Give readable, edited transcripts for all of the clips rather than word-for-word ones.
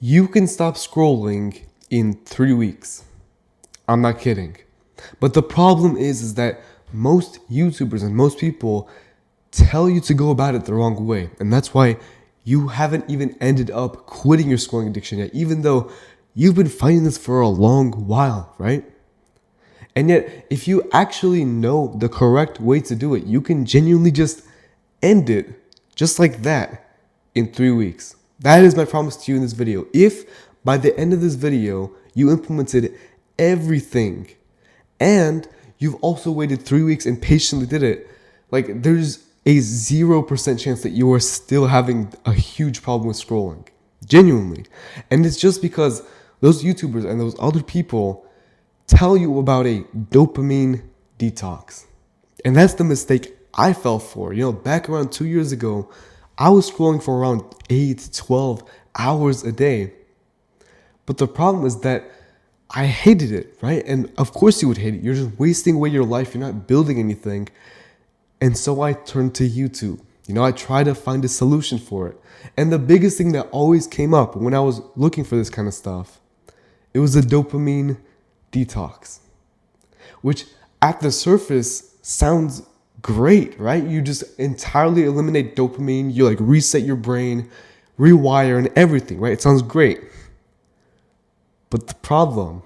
You can stop scrolling in 3 weeks. I'm not kidding. But the problem is that most YouTubers and most people tell you to go about it the wrong way. And that's why you haven't even ended up quitting your scrolling addiction yet, even though you've been fighting this for a long while, right? And yet, if you actually know the correct way to do it, you can genuinely just end it just like that in 3 weeks. That is my promise to you in this video. If by the end of this video, you implemented everything and you've also waited 3 weeks and patiently did it, like there's a 0% chance that you are still having a huge problem with scrolling. Genuinely. And it's just because those YouTubers and those other people tell you about a dopamine detox. And that's the mistake I fell for. Back around 2 years ago, I was scrolling for around 8 to 12 hours a day. But the problem is that I hated it, right? And of course you would hate it. You're just wasting away your life. You're not building anything. And so I turned to YouTube. I tried to find a solution for it. And the biggest thing that always came up when I was looking for this kind of stuff, it was a dopamine detox, which at the surface sounds great, right? You just entirely eliminate dopamine. You reset your brain, rewire and everything, right? It sounds great. But the problem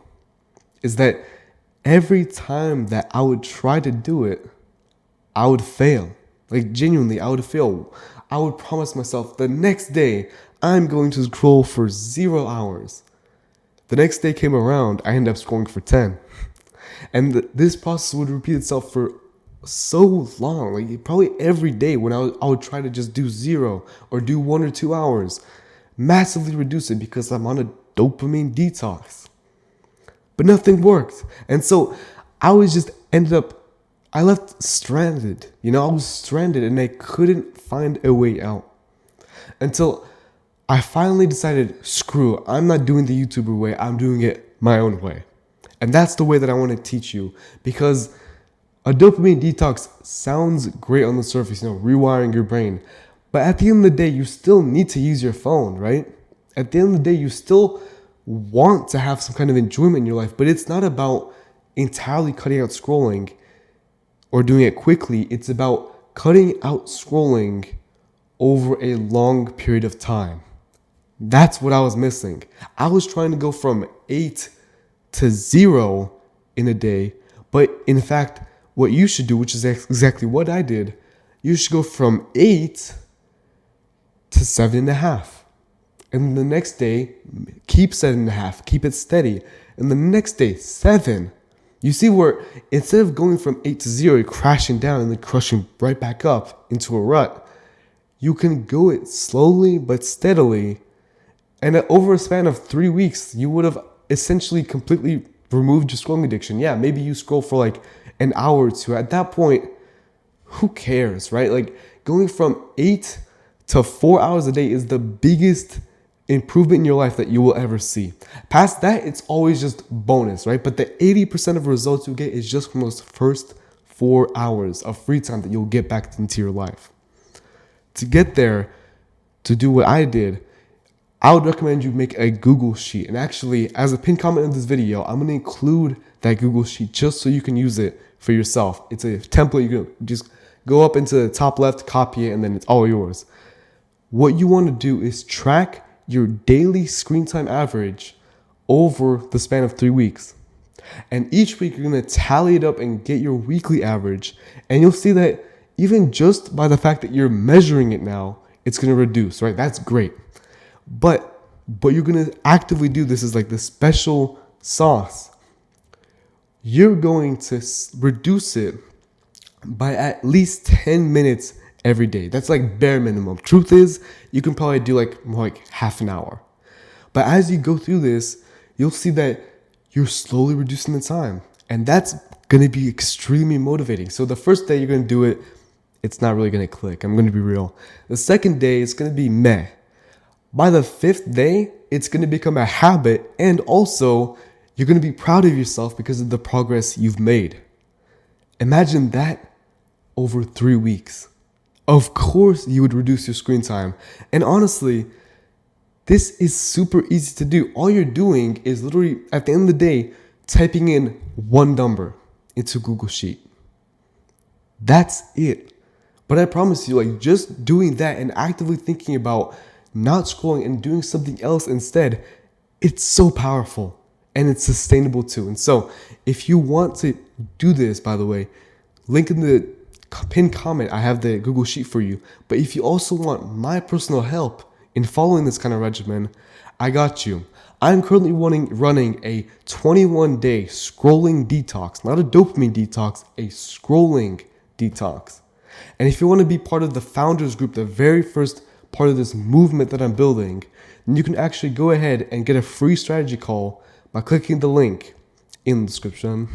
is that every time that I would try to do it, I would fail. Genuinely, I would fail. I would promise myself the next day, I'm going to scroll for 0 hours. The next day came around, I ended up scrolling for 10. And this process would repeat itself for so long, probably every day when I would try to just do 0 or do 1 or 2 hours, massively reduce it because I'm on a dopamine detox. But nothing worked. And so I left stranded. I was stranded and I couldn't find a way out until I finally decided, screw, I'm not doing the YouTuber way. I'm doing it my own way. And that's the way that I want to teach you, because a dopamine detox sounds great on the surface, rewiring your brain. But at the end of the day, you still need to use your phone, right? At the end of the day, you still want to have some kind of enjoyment in your life, but it's not about entirely cutting out scrolling or doing it quickly. It's about cutting out scrolling over a long period of time. That's what I was missing. I was trying to go from 8 to 0 in a day, but in fact, what you should do, which is exactly what I did, you should go from 8 to 7.5. And the next day, keep 7.5, keep it steady. And the next day, 7. You see where instead of going from 8 to 0, crashing down and then crushing right back up into a rut, you can go it slowly but steadily. And over a span of 3 weeks, you would have essentially completely removed your scrolling addiction. Yeah, maybe you scroll for an hour or two. At that point, who cares, right? Going from 8 to 4 hours a day is the biggest improvement in your life that you will ever see. Past that, it's always just bonus, right? But the 80% of results you get is just from those first 4 hours of free time that you'll get back into your life. To get there, to do what I did, I would recommend you make a Google Sheet. And actually, as a pinned comment in this video, I'm going to include that Google Sheet just so you can use it for yourself. It's a template. You can just go up into the top left, copy it, and then it's all yours. What you want to do is track your daily screen time average over the span of 3 weeks. And each week, you're going to tally it up and get your weekly average. And you'll see that even just by the fact that you're measuring it now, it's going to reduce, right? That's great. But you're going to actively do this is the special sauce. You're going to reduce it by at least 10 minutes every day. That's bare minimum. Truth is, you can probably do more half an hour. But as you go through this, you'll see that you're slowly reducing the time. And that's going to be extremely motivating. So the first day you're going to do it, it's not really going to click. I'm going to be real. The second day, it's going to be meh. By the 5th day, it's going to become a habit, and also you're going to be proud of yourself because of the progress you've made. Imagine that over 3 weeks. Of course, you would reduce your screen time. And honestly, This is super easy to do. All you're doing is literally, at the end of the day, typing in one number into Google Sheet. That's it. But I promise you, like, just doing that and actively thinking about not scrolling and doing something else instead, it's so powerful and it's sustainable too. And so if you want to do this, by the way, link in the pinned comment, I have the Google Sheet for you. But if you also want my personal help in following this kind of regimen, I got you. I'm currently running a 21-day scrolling detox, not a dopamine detox, a scrolling detox. And if you want to be part of the founders group, the very first part of this movement that I'm building, then you can actually go ahead and get a free strategy call by clicking the link in the description.